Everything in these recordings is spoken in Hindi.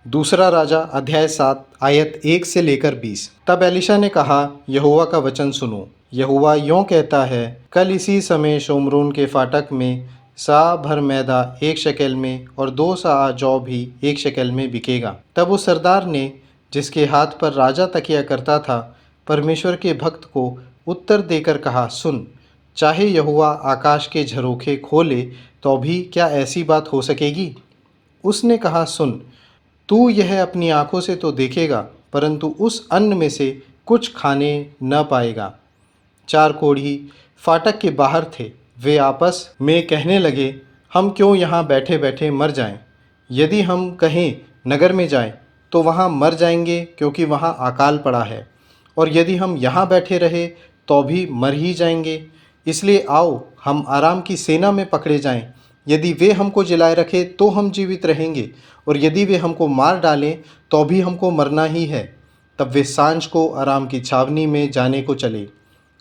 दूसरा राजा अध्याय 7 आयत 1 से लेकर 20। तब एलीशा ने कहा, यहोवा का वचन सुनो। यहोवा यों कहता है, कल इसी समय शोम्रोन के फाटक में सा भर मैदा 1 शेकेल में और 2 सा जौ भी 1 शेकेल में बिकेगा। तब उस सरदार ने, जिसके हाथ पर राजा तकिया करता था, परमेश्वर के भक्त को उत्तर देकर कहा, सुन, चाहे यहोवा आकाश के झरोखे खोले तो भी क्या ऐसी बात हो सकेगी? उसने कहा, सुन, तू यह अपनी आँखों से तो देखेगा, परंतु उस अन्न में से कुछ खाने न पाएगा। 4 कोढ़ी फाटक के बाहर थे। वे आपस में कहने लगे, हम क्यों यहाँ बैठे बैठे मर जाएं? यदि हम कहीं नगर में जाएं तो वहाँ मर जाएंगे, क्योंकि वहाँ अकाल पड़ा है। और यदि हम यहाँ बैठे रहे तो भी मर ही जाएंगे। इसलिए आओ, हम आराम की सेना में पकड़े जाएं। यदि वे हमको जिलाए रखें तो हम जीवित रहेंगे, और यदि वे हमको मार डालें तो भी हमको मरना ही है। तब वे सांझ को आराम की छावनी में जाने को चले।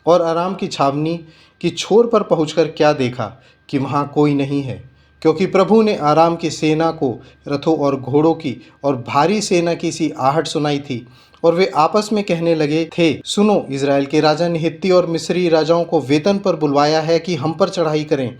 और आराम की छावनी की छोर पर पहुंचकर क्या देखा कि वहाँ कोई नहीं है, क्योंकि प्रभु ने आराम की सेना को रथों और घोड़ों की और भारी सेना की सी आहट सुनाई थी। और वे आपस में कहने लगे थे, सुनो, इज़राइल के राजा ने हित्ती और मिस्री राजाओं को वेतन पर बुलवाया है कि हम पर चढ़ाई करें।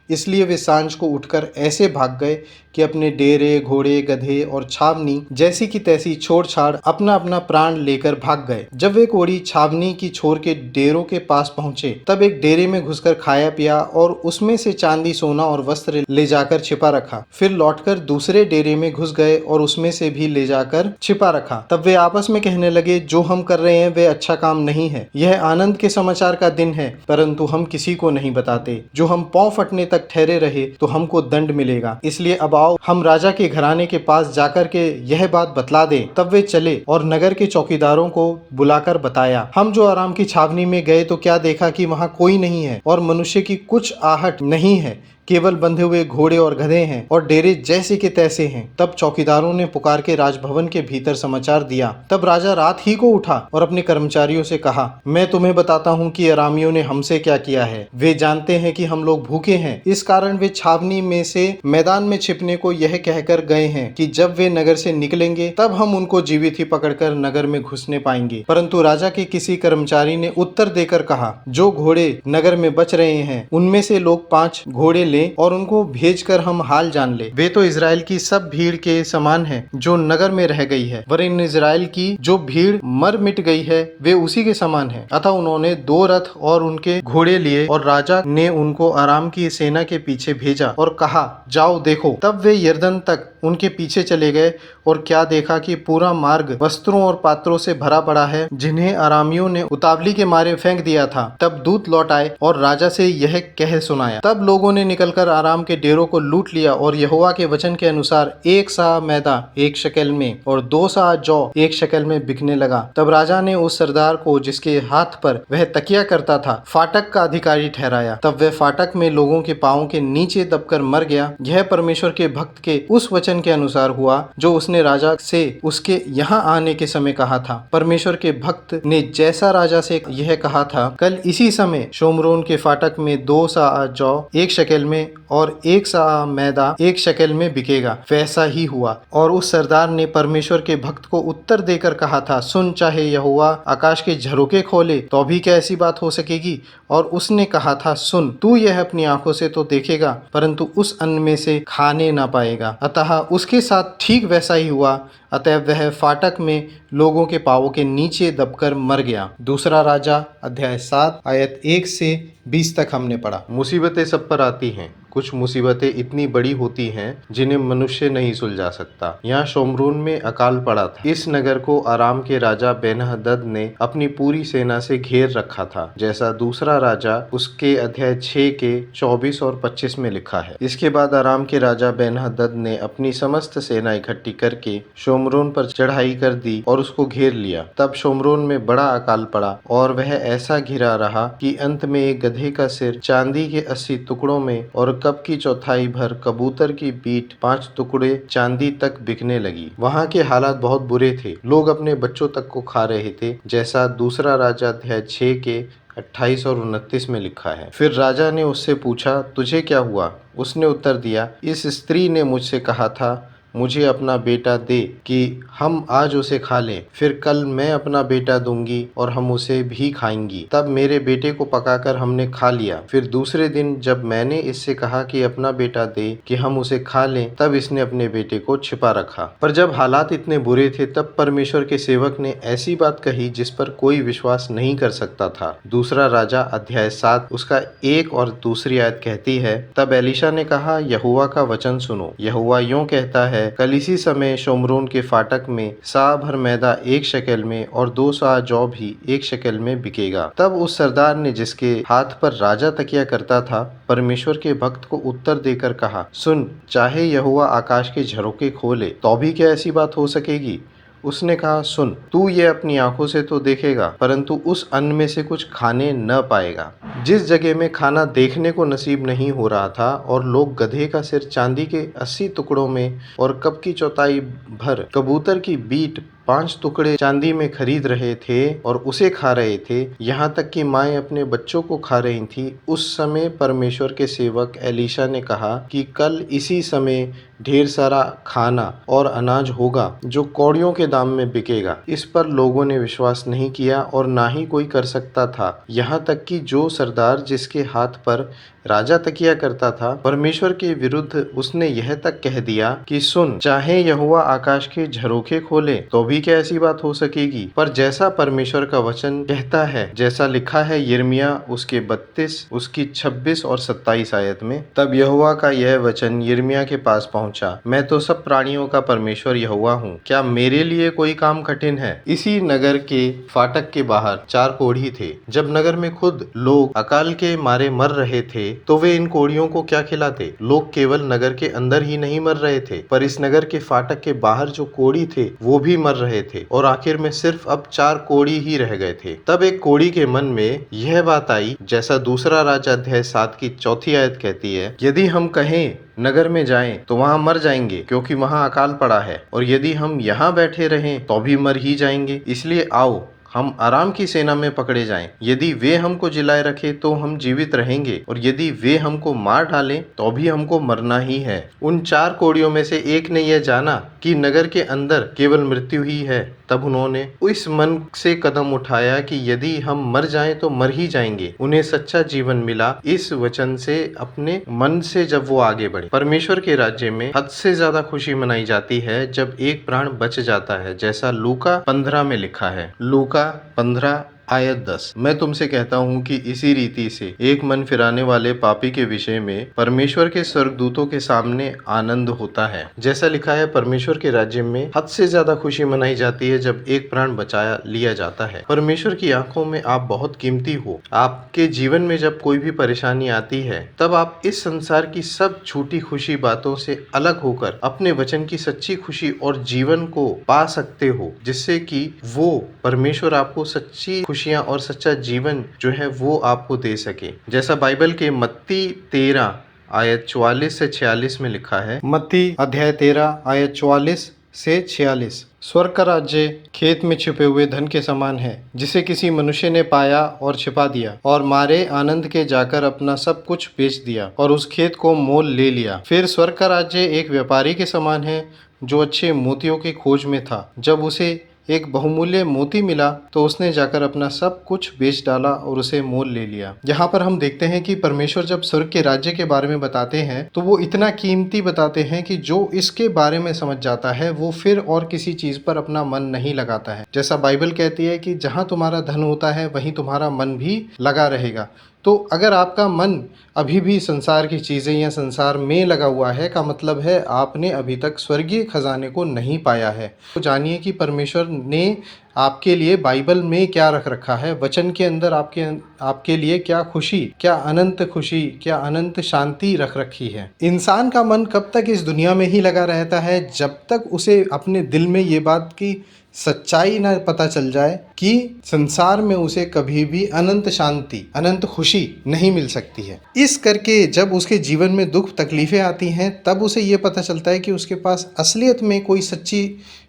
इसलिए वे सांझ को उठकर ऐसे भाग गए कि अपने डेरे, घोड़े, गधे और छावनी जैसी की तैसी छोड़ छाड़ अपना अपना प्राण लेकर भाग गए। जब वे कोढ़ी छावनी की छोर के डेरों के पास पहुंचे, तब एक डेरे में घुसकर खाया पिया और उसमें से चांदी, सोना और वस्त्र ले जाकर छिपा रखा। फिर लौटकर दूसरे डेरे में घुस गए और उसमें से भी ले जाकर छिपा रखा। तब वे आपस में कहने लगे, जो हम कर रहे हैं वे अच्छा काम नहीं है। यह आनंद के समाचार का दिन है, परंतु हम किसी को नहीं बताते। जो हम पांव फटने तक ठहरे रहे तो हमको दंड मिलेगा। इसलिए अब आओ, हम राजा के घराने के पास जाकर के यह बात बतला दें। तब वे चले और नगर के चौकीदारों को बुलाकर बताया, हम जो आराम की छावनी में गए तो क्या देखा कि वहाँ कोई नहीं है और मनुष्य की कुछ आहट नहीं है, केवल बंधे हुए घोड़े और गधे हैं और डेरे जैसे के तैसे हैं। तब चौकीदारों ने पुकार के राजभवन के भीतर समाचार दिया। तब राजा रात ही को उठा और अपने कर्मचारियों से कहा, मैं तुम्हें बताता हूँ कि अरामियों ने हमसे क्या किया है। वे जानते हैं कि हम लोग भूखे हैं, इस कारण वे छावनी में से मैदान में छिपने को यह कहकर गए हैं कि जब वे नगर से निकलेंगे तब हम उनको जीवित ही पकड़कर नगर में घुसने पाएंगे। परंतु राजा के किसी कर्मचारी ने उत्तर देकर कहा, जो घोड़े नगर में बच रहे हैं उनमें से लोग 5 घोड़े और उनको भेजकर हम हाल जान ले। वे तो इज़राइल की सब भीड़ के समान है जो नगर में रह गई है, वरन इज़राइल की जो भीड़ मर मिट गई है वे उसी के समान है। अतः उन्होंने 2 रथ और उनके घोड़े लिए और राजा ने उनको आराम की सेना के पीछे भेजा और कहा, जाओ देखो। तब वे यरदन तक उनके पीछे चले गए और क्या देखा कि पूरा मार्ग वस्त्रों और पात्रों से भरा पड़ा है, जिन्हें अरामियों ने उतावली के मारे फेंक दिया था। तब दूत लौट आए और राजा से यह कह सुनाया। तब लोगों ने निकलकर आराम के डेरों को लूट लिया और यहोवा के वचन के अनुसार 1 सा मैदा 1 शेकेल में और 2 सा जौ 1 शेकेल में बिकने लगा। तब राजा ने उस सरदार को, जिसके हाथ पर वह तकिया करता था, फाटक का अधिकारी ठहराया। तब वह फाटक में लोगों के पांवों के नीचे दबकर मर गया। यह परमेश्वर के भक्त के उस वचन के अनुसार हुआ जो उसने राजा से उसके यहाँ आने के समय कहा था। परमेश्वर के भक्त ने जैसा राजा से यह कहा था, कल इसी समय शोम्रोन के फाटक में 2 सा जौ 1 शेकेल में और 1 सा मैदा 1 शेकेल में बिकेगा, वैसा ही हुआ। और उस सरदार ने परमेश्वर के भक्त को उत्तर देकर कहा था, सुन, चाहे यहोवा आकाश के झरोखे खोले तो भी क्या ऐसी बात हो सकेगी? और उसने कहा था, सुन, तू यह अपनी आंखों से तो देखेगा, परंतु उस अन्न में से खाने ना पाएगा। अतः उसके साथ ठीक वैसा ही हुआ। अतः वह फाटक में लोगों के पांवों के नीचे दबकर मर गया। दूसरा राजा अध्याय 7 आयत 1 से 20 तक हमने पढ़ा। मुसीबतें सब पर आती हैं। कुछ मुसीबतें इतनी बड़ी होती हैं जिन्हें मनुष्य नहीं सुलझा सकता। यहाँ शोम्रोन में अकाल पड़ा था। इस नगर को आराम के राजा बेन्हदद ने अपनी पूरी सेना से घेर रखा था, जैसा दूसरा राजा उसके अध्याय 6 के 24 और 25 में लिखा है। इसके बाद आराम के राजा बेन्हदद ने अपनी समस्त सेना इकट्ठी करके शोम्रोन पर चढ़ाई कर दी और उसको घेर लिया। तब शोम्रोन में बड़ा अकाल पड़ा और वह ऐसा घिरा रहा कि अंत में एक गधे का सिर चांदी के 80 टुकड़ों में और कप की चौथाई भर कबूतर की पीठ 5 टुकड़े चांदी तक बिकने लगी। वहाँ के हालात बहुत बुरे थे। लोग अपने बच्चों तक को खा रहे थे, जैसा दूसरा राजा अध्याय 6 के 28 और 29 में लिखा है। फिर राजा ने उससे पूछा, तुझे क्या हुआ? उसने उत्तर दिया, इस स्त्री ने मुझसे कहा था, मुझे अपना बेटा दे कि हम आज उसे खा लें, फिर कल मैं अपना बेटा दूंगी और हम उसे भी खाएंगी। तब मेरे बेटे को पकाकर हमने खा लिया। फिर दूसरे दिन जब मैंने इससे कहा कि अपना बेटा दे कि हम उसे खा लें, तब इसने अपने बेटे को छिपा रखा। पर जब हालात इतने बुरे थे तब परमेश्वर के सेवक ने ऐसी बात कही जिस पर कोई विश्वास नहीं कर सकता था। दूसरा राजा अध्याय 7 उसका 1 और दूसरी आयत कहती है, तब एलीशा ने कहा, यहोवा का वचन सुनो। यहोवा यूं कहता है, कल इसी समय शोमरोन के फाटक में सा भर मैदा 1 शेकेल में और 2 सा जौ भी 1 शेकेल में बिकेगा। तब उस सरदार ने जिसके हाथ पर राजा तकिया करता था, परमेश्वर के भक्त को उत्तर देकर कहा, सुन, चाहे यहोवा आकाश के झरोखे खोले तो भी क्या ऐसी बात हो सकेगी? उसने कहा, सुन, तू ये अपनी आंखों से तो देखेगा, परंतु उस अन्न में से कुछ खाने न पाएगा। जिस जगह में खाना देखने को नसीब नहीं हो रहा था और लोग गधे का सिर चांदी के 80 टुकड़ों में और कप की चौथाई भर कबूतर की बीट 5 टुकड़े चांदी में खरीद रहे थे और उसे खा रहे थे, यहाँ तक कि माएँ अपने बच्चों को खा रही थी, उस समय परमेश्वर के सेवक एलीशा ने कहा कि कल इसी समय ढेर सारा खाना और अनाज होगा जो कौड़ियों के दाम में बिकेगा। इस पर लोगों ने विश्वास नहीं किया और ना ही कोई कर सकता था, यहाँ तक कि जो सरदार जिसके हाथ पर राजा तकिया करता था, परमेश्वर के विरुद्ध उसने यह तक कह दिया कि सुन, चाहे यहोवा आकाश के झरोखे खोले तो भी क्या ऐसी बात हो सकेगी? पर जैसा परमेश्वर का वचन कहता है, जैसा लिखा है यिर्मयाह उसके 32 उसकी 26 और 27 आयत में, तब यहोवा का यह वचन यिर्मयाह के पास पहुंचा, मैं तो सब प्राणियों का परमेश्वर यहोवा हूँ, क्या मेरे लिए कोई काम कठिन है? इसी नगर के फाटक के बाहर 4 कोढ़ी थे। जब नगर में खुद लोग अकाल के मारे मर रहे थे तो वे इन कोढ़ियों को क्या खिलाते? लोग केवल नगर के अंदर ही नहीं मर रहे थे, पर इस नगर के फाटक के बाहर जो कोढ़ी थे वो भी मर रहे थे और आखिर में सिर्फ अब 4 कोढ़ी ही रह गए थे। तब एक कोढ़ी के मन में यह बात आई, जैसा दूसरा राजा अध्याय 7 की 4 आयत कहती है, यदि हम कहें नगर में जाएं तो वहां मर जाएंगे, क्योंकि वहां अकाल पड़ा है, और यदि हम यहाँ बैठे रहें तो भी मर ही जाएंगे। इसलिए आओ हम आराम की सेना में पकड़े जाएं। यदि वे हमको जिलाए रखे तो हम जीवित रहेंगे, और यदि वे हमको मार डालें तो भी हमको मरना ही है। उन 4 कोढ़ियों में से एक ने यह जाना कि नगर के अंदर केवल मृत्यु ही है। तब उन्होंने इस मन से कदम उठाया कि यदि हम मर जाएं तो मर ही जाएंगे। उन्हें सच्चा जीवन मिला इस वचन से, अपने मन से जब वो आगे बढ़े। परमेश्वर के राज्य में हद से ज्यादा खुशी मनाई जाती है जब एक प्राण बच जाता है, जैसा लूका 15 में लिखा है। लूका 15 आयत 10, मैं तुमसे कहता हूँ कि इसी रीति से एक मन फिराने वाले पापी के विषय में परमेश्वर के स्वर्गदूतों के सामने आनंद होता है। जैसा लिखा है, परमेश्वर के राज्य में हद से ज्यादा खुशी मनाई जाती है जब एक प्राण बचाया लिया जाता है। परमेश्वर की आंखों में आप बहुत कीमती हो। आपके जीवन में जब कोई भी परेशानी आती है तब आप इस संसार की सब छूटी खुशी बातों से अलग होकर अपने वचन की सच्ची खुशी और जीवन को पा सकते हो, जिससे कि वो परमेश्वर आपको सच्ची खुशियां और सच्चा जीवन जो है वो आपको दे सके। जैसा बाइबल के मत्ती 13 आयत 44 से 46 में लिखा है, मत्ती अध्याय 13 आयत 44 से 46, स्वर्ग का राज्य खेत में छिपे हुए धन के समान है, जिसे किसी मनुष्य ने पाया और छिपा दिया, और मारे आनंद के जाकर अपना सब कुछ बेच दिया और उस खेत को मोल ले लिया। फिर स्वर्ग का राज्य एक व्यापारी के समान है जो अच्छे मोतियों की खोज में था। जब उसे एक बहुमूल्य मोती मिला तो उसने जाकर अपना सब कुछ बेच डाला और उसे मोल ले लिया। यहाँ पर हम देखते हैं कि परमेश्वर जब स्वर्ग के राज्य के बारे में बताते हैं तो वो इतना कीमती बताते हैं कि जो इसके बारे में समझ जाता है वो फिर और किसी चीज पर अपना मन नहीं लगाता है। जैसा बाइबल कहती है कि जहाँ तुम्हारा धन होता है वहीं तुम्हारा मन भी लगा रहेगा। तो अगर आपका मन अभी भी संसार की चीज़ें या संसार में लगा हुआ है, का मतलब है आपने अभी तक स्वर्गीय खजाने को नहीं पाया है। तो जानिए कि परमेश्वर ने आपके लिए बाइबल में क्या रख रखा है, वचन के अंदर आपके लिए क्या खुशी, क्या अनंत खुशी, क्या अनंत शांति रख रखी है। इंसान का मन कब तक इस दुनिया में ही लगा रहता है जब तक उसे अपने दिल में ये बात की सच्चाई ना पता चल जाए कि संसार में उसे कभी भी अनंत शांति, अनंत खुशी नहीं मिल सकती है। इस करके जब उसके जीवन में दुख तकलीफें आती हैं तब उसे ये पता चलता है कि उसके पास असलियत में कोई सच्ची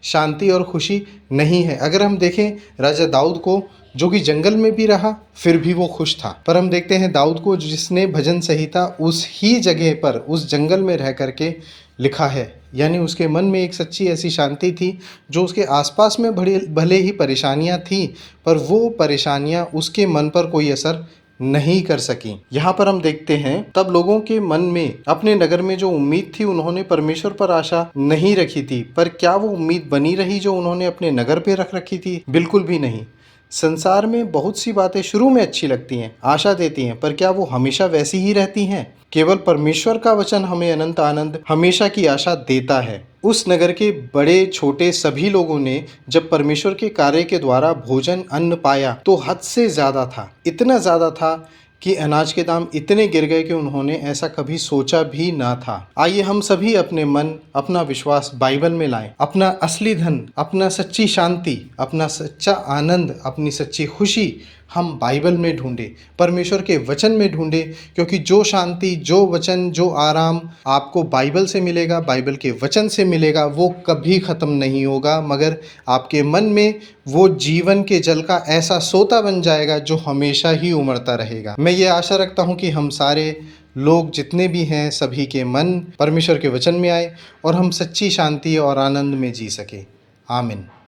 शांति और खुशी नहीं है। अगर हम देखें राजा दाऊद को, जो कि जंगल में भी रहा फिर भी वो खुश था, पर हम देखते हैं दाऊद को जिसने भजन संहिता उस ही जगह पर उस जंगल में रह करके लिखा है। यानी उसके मन में एक सच्ची ऐसी शांति थी, जो उसके आसपास में भले ही परेशानियां थी, पर वो परेशानियां उसके मन पर कोई असर नहीं कर सकी। यहाँ पर हम देखते हैं तब लोगों के मन में अपने नगर में जो उम्मीद थी, उन्होंने परमेश्वर पर आशा नहीं रखी थी। पर क्या वो उम्मीद बनी रही जो उन्होंने अपने नगर पे रख रखी थी? बिल्कुल भी नहीं। संसार में बहुत सी बातें शुरू में अच्छी लगती हैं, आशा देती हैं, पर क्या वो हमेशा वैसी ही रहती हैं? केवल परमेश्वर का वचन हमें अनंत आनंद, हमेशा की आशा देता है। उस नगर के बड़े छोटे सभी लोगों ने जब परमेश्वर के कार्य के द्वारा भोजन अन्न पाया तो हद से ज़्यादा था, इतना ज़्यादा था कि अनाज के दाम इतने गिर गए कि उन्होंने ऐसा कभी सोचा भी ना था। आइए हम सभी अपने मन, अपना विश्वास बाइबल में लाएं। अपना असली धन, अपना सच्ची शांति, अपना सच्चा आनंद, अपनी सच्ची खुशी हम बाइबल में ढूंढें, परमेश्वर के वचन में ढूंढें। क्योंकि जो शांति, जो वचन, जो आराम आपको बाइबल से मिलेगा, बाइबल के वचन से मिलेगा, वो कभी ख़त्म नहीं होगा, मगर आपके मन में वो जीवन के जल का ऐसा सोता बन जाएगा जो हमेशा ही उमड़ता रहेगा। मैं ये आशा रखता हूँ कि हम सारे लोग जितने भी हैं, सभी के मन परमेश्वर के वचन में आए और हम सच्ची शांति और आनंद में जी सके। आमीन।